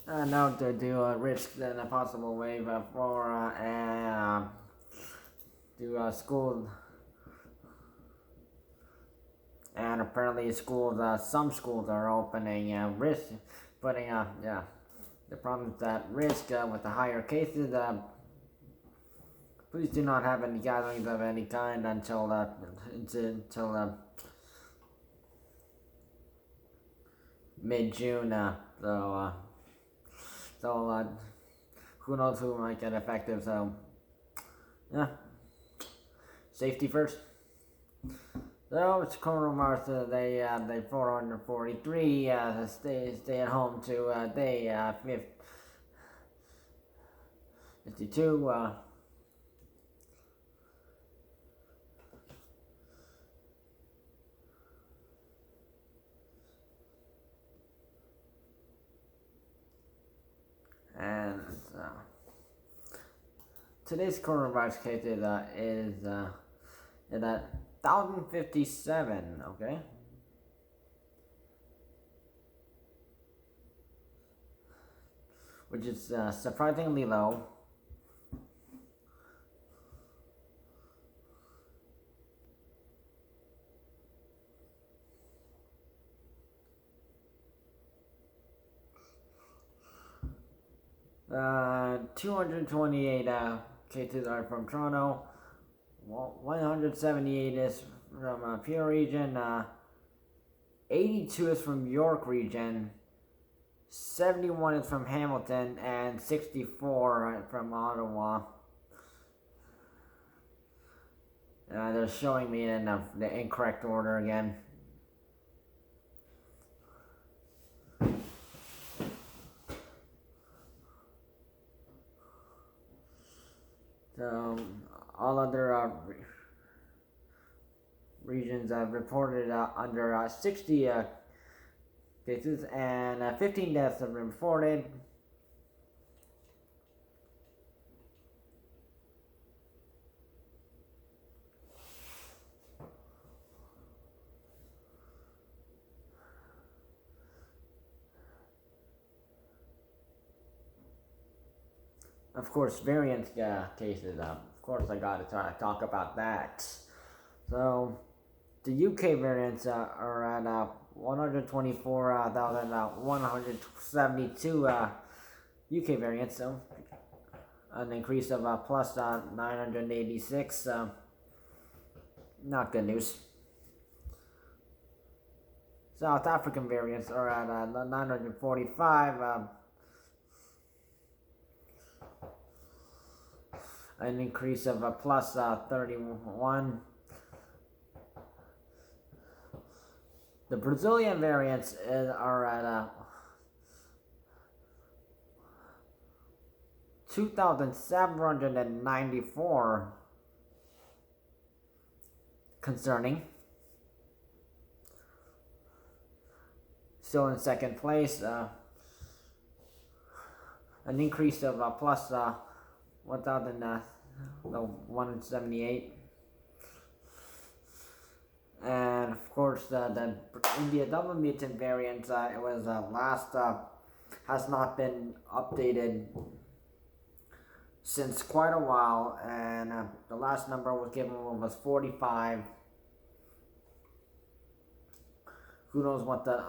Now to do risk than a possible wave for school, and apparently schools, some schools are opening risk, putting yeah. The problem is that risk with the higher cases. Please do not have any gatherings of any kind until mid-June. So who knows who might get affected? So yeah, safety first. So it's coronavirus. They 443. Stay at home to day 52. And today's coronavirus case is at 1,057. Okay, which is surprisingly low. Uh, 228 cases are from Toronto. 178 is from Peel region. 82 is from York region. 71 is from Hamilton, and 64 from Ottawa. They're showing me in the incorrect order again. So all other regions reported under 60 cases, and 15 deaths have been reported. Of course, variant cases. Of course, I got to talk about that. So, the UK variants are at 124,172 UK variants. So, an increase of plus 986. Not good news. South African variants are at 945. An increase of plus 31. The Brazilian variants are at 2,794. Concerning. Still in second place. An increase of plus 1,178. And of course, the India double-mutant variant it was has not been updated since quite a while, and the last number was given was 45. Who knows what the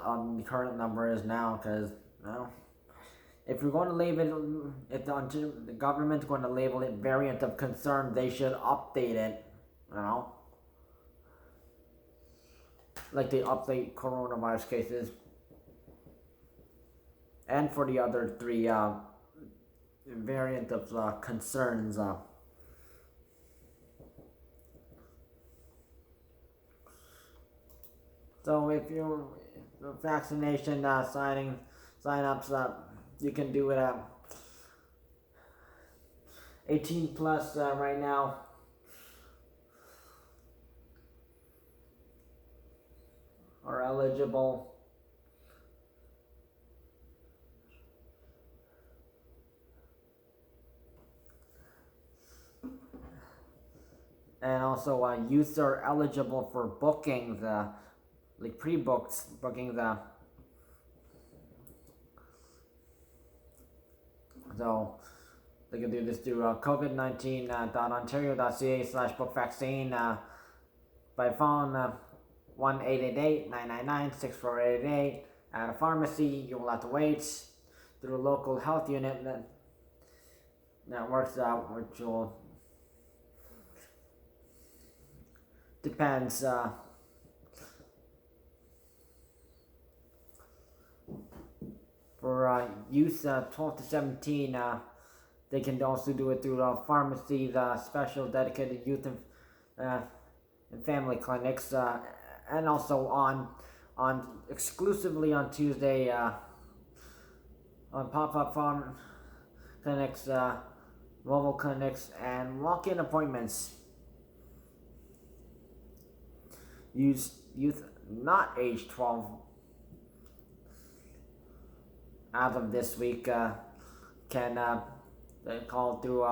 current number is now? Because if you're going to label it, if the government's going to label it variant of concern, they should update it. Like they update coronavirus cases, and for the other three variant of concerns. So if you're vaccination sign-ups, you can do it 18 plus right now. Are eligible. And also youth are eligible for bookings, like pre-booked bookings. So they can do this through covid19.ontario.ca/book vaccine by phone 1-888-999-6488. At a pharmacy, you will have to wait through a local health unit that works out, which will depends. For youth 12 to 17, they can also do it through pharmacies, special dedicated youth and family clinics, and also on exclusively on Tuesday on pop-up farm clinics, mobile clinics, and walk-in appointments. Youth not age 12 as of this week can call through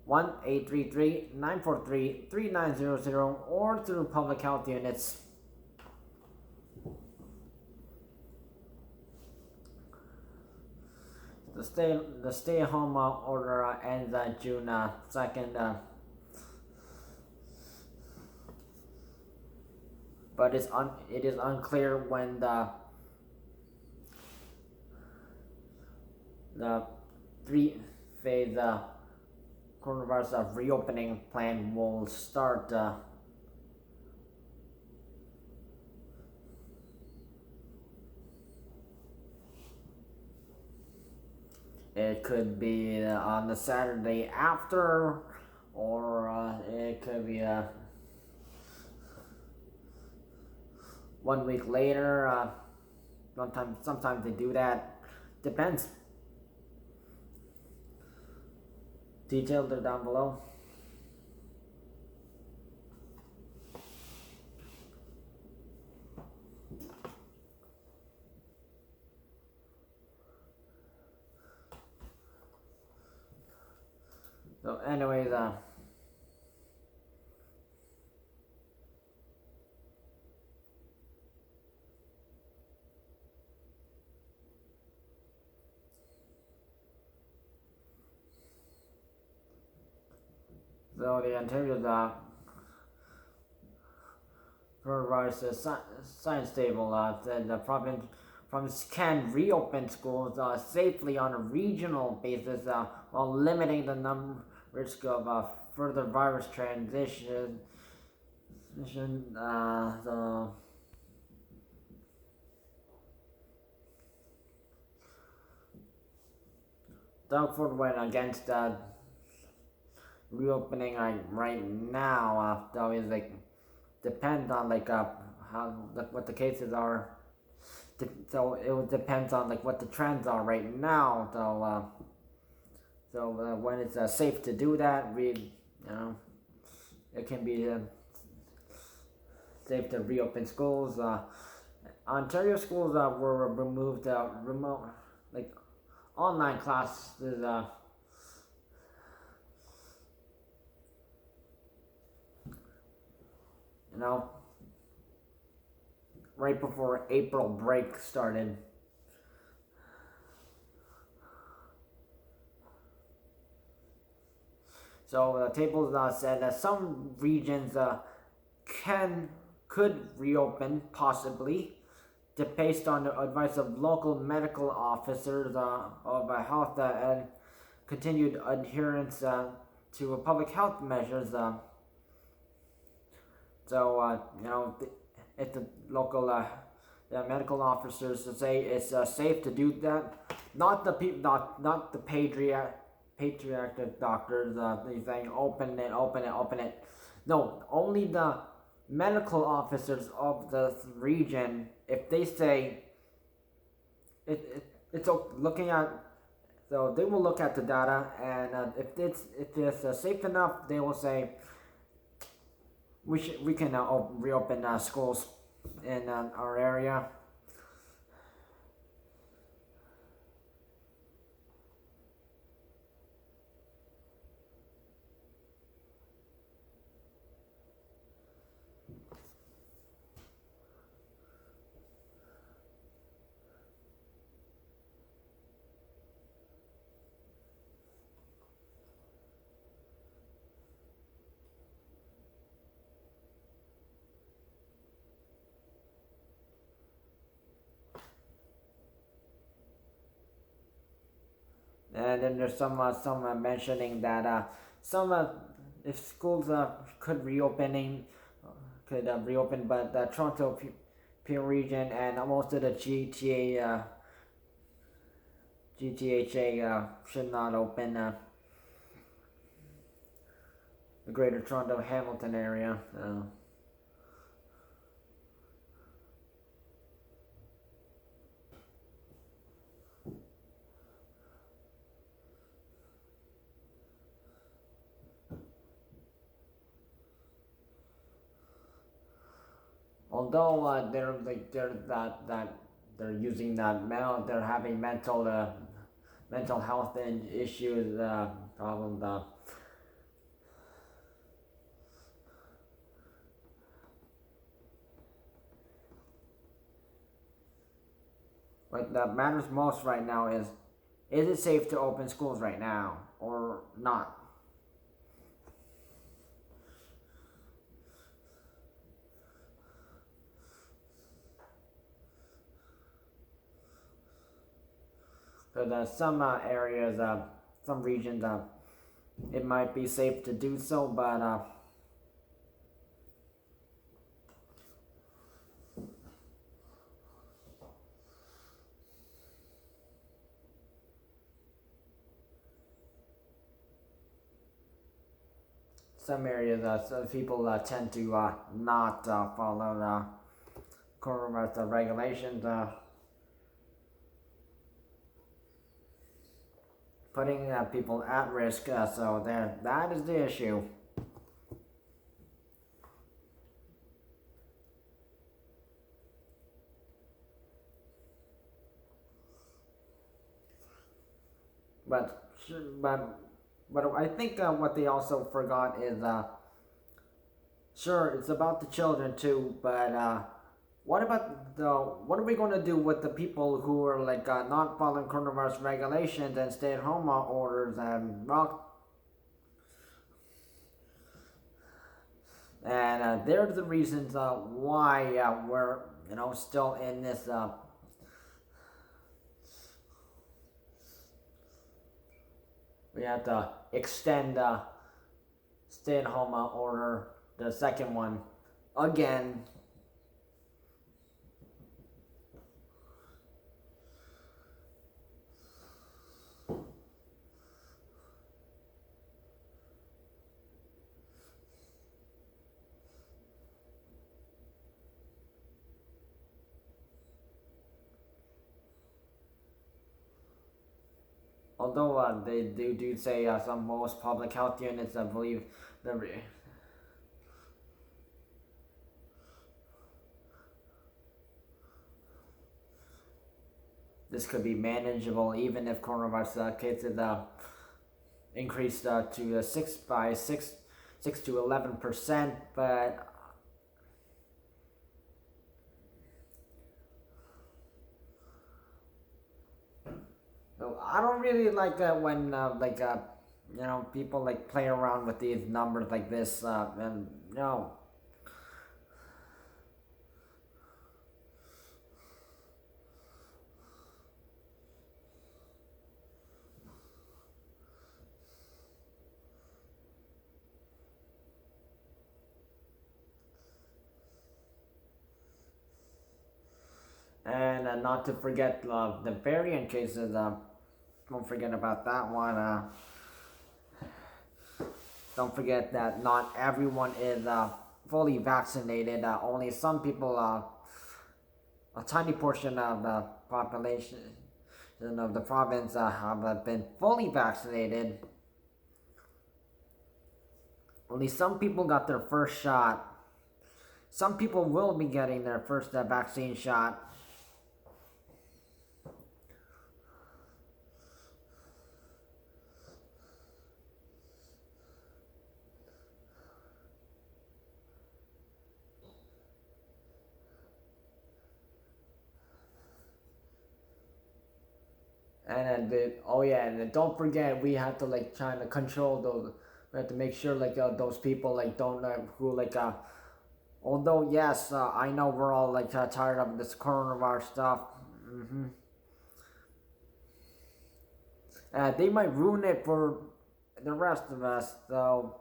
1-833-943-3900 or through public health units. The stay-at-home order ends June 2nd, but it is unclear when the three-phase coronavirus reopening plan will start. It could be on the Saturday after, or it could be 1 week later. Sometimes they do that. Depends. Details are down below. So anyways, so the Ontario's coronavirus science table said the province can reopen schools safely on a regional basis while limiting the risk of further virus transmission. So Doug Ford went against reopening right now. Though is depend on how what the cases are. So it will depend on what the trends are right now. So when it's safe to do that, it can be safe to reopen schools. Ontario schools were removed remote online classes. Right before April break started. So the tables said that some regions could reopen possibly, based on the advice of local medical officers of health and continued adherence to public health measures. If the local the medical officers say it's safe to do that, not the patriotic doctors saying open it. No, only the medical officers of the region. If they say it's looking at, so they will look at the data, and if it's safe enough, they will say we can reopen schools in our area. And then there's some mentioning that some if schools could reopening could reopen, but the Toronto Peel region and most of the GTHA should not open. The Greater Toronto Hamilton area. Although they're using they're having mental health and issues problems. What that matters most right now is it safe to open schools right now or not? Because some areas, some regions, it might be safe to do so, but some areas, some people tend to not follow coronavirus regulations, putting people at risk. So that is the issue. But but I think what they also forgot is sure, it's about the children too, but what are we going to do with the people who are like not following coronavirus regulations and stay-at-home orders and they're the reasons why we're still in this we have to extend stay-at-home order, the second one, again. Although they do say some most public health units, I believe, the this could be manageable even if coronavirus cases increased to 6 to 11%, but I don't really like when people like play around with these numbers like this and and not to forget the variant cases. Don't forget about that one. Don't forget that not everyone is fully vaccinated. Only some people, a tiny portion of the population of the province have been fully vaccinated. Only some people got their first shot. Some people will be getting their first vaccine shot. And and don't forget we have to like try to control those. We have to make sure like those people like don't who like although yes, I know we're all like tired of this coronavirus stuff. They might ruin it for the rest of us. So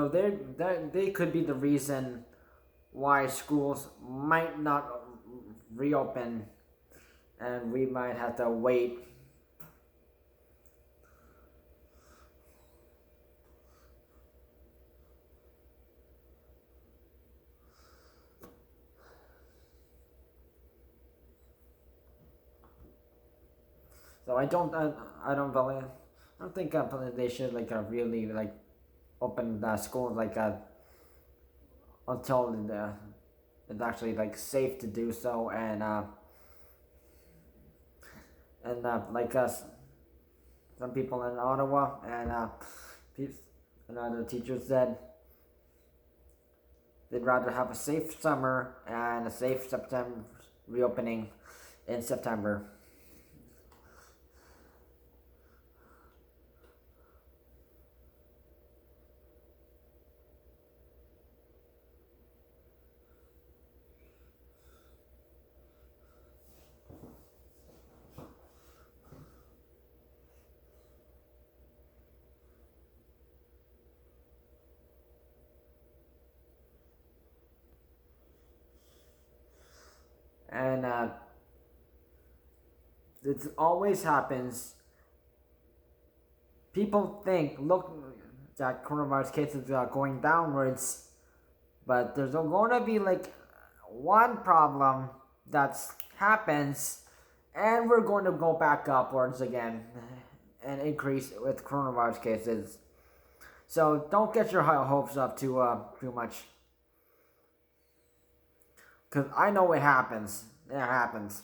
they could be the reason why schools might not reopen, and we might have to wait. So I don't believe, I don't think they should like really like open the schools like until it's actually like safe to do so, and like some people in Ottawa and other teachers said they'd rather have a safe summer and a safe September reopening in September. And it always happens. People think, look, that coronavirus cases are going downwards, but there's going to be like one problem that happens, and we're going to go back upwards again and increase with coronavirus cases. So don't get your hopes up too much, because I know it happens. It happens.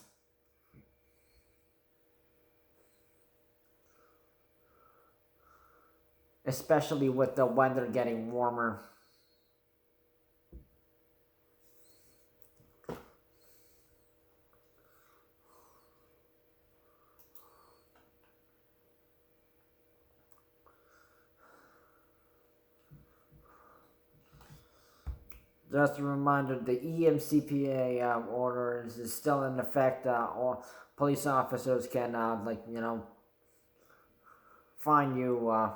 Especially with the weather getting warmer. Just a reminder, the EMCPA order is still in effect. Or police officers can, fine you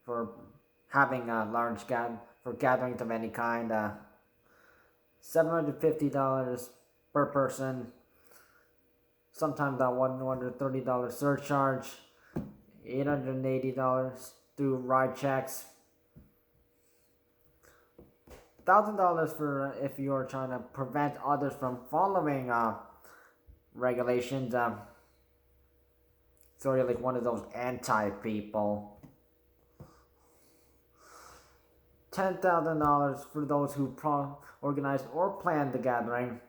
for having a for gatherings of any kind. $750 per person. Sometimes that $130 surcharge. $880 through ride checks. $1,000 for if you're trying to prevent others from following regulations. So you're like one of those anti-people. $10,000 for those who organized or planned the gathering,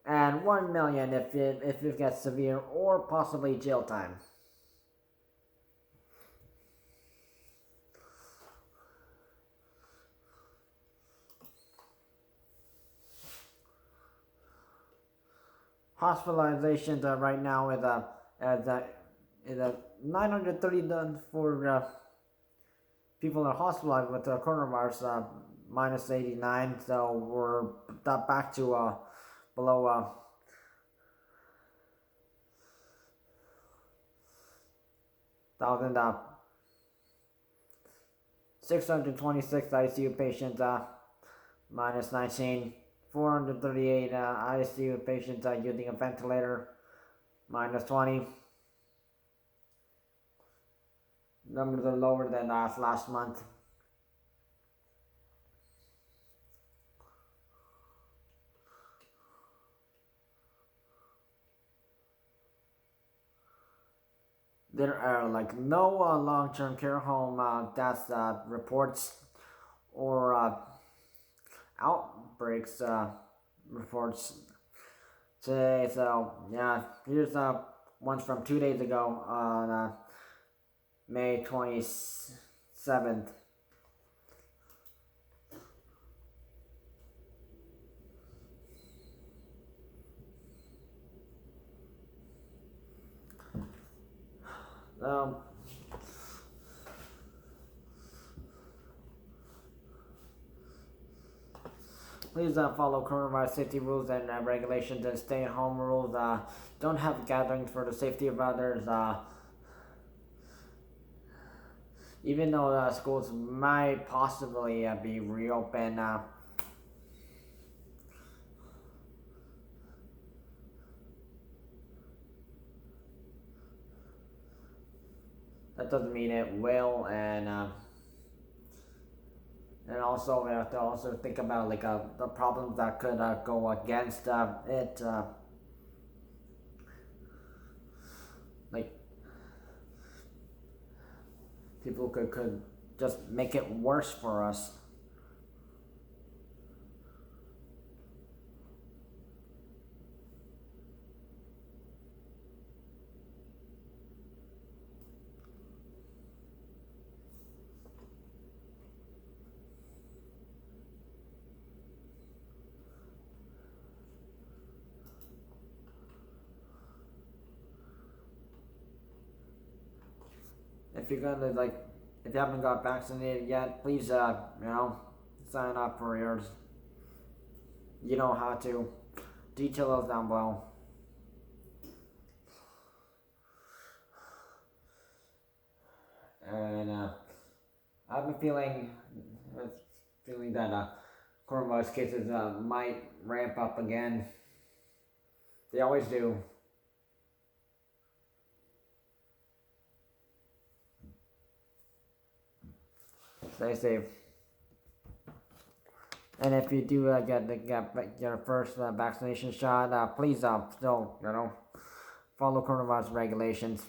and $1 million if it gets severe or possibly jail time. Hospitalizations right now is $930 for people are hospitalized with coronavirus, minus 89. So we're back to below 1,000. 626 ICU patients, minus 19. 438 ICU patients using a ventilator, minus 20. Numbers are lower than last month. There are like no long-term care home death reports or outbreaks reports today. So yeah, here's ones from 2 days ago on May 27th. Um, please follow coronavirus safety rules and regulations and stay at home rules. Don't have gatherings for the safety of others. Even though schools might possibly be reopened, that doesn't mean it will. And also we have to also think about like the problems that could go against it. Like people could just make it worse for us. If you're gonna like, if you haven't got vaccinated yet, please sign up for yours. You know how to. Details down below. And I've been feeling that coronavirus cases might ramp up again. They always do. Stay safe. And if you do get your first vaccination shot, please still follow coronavirus regulations.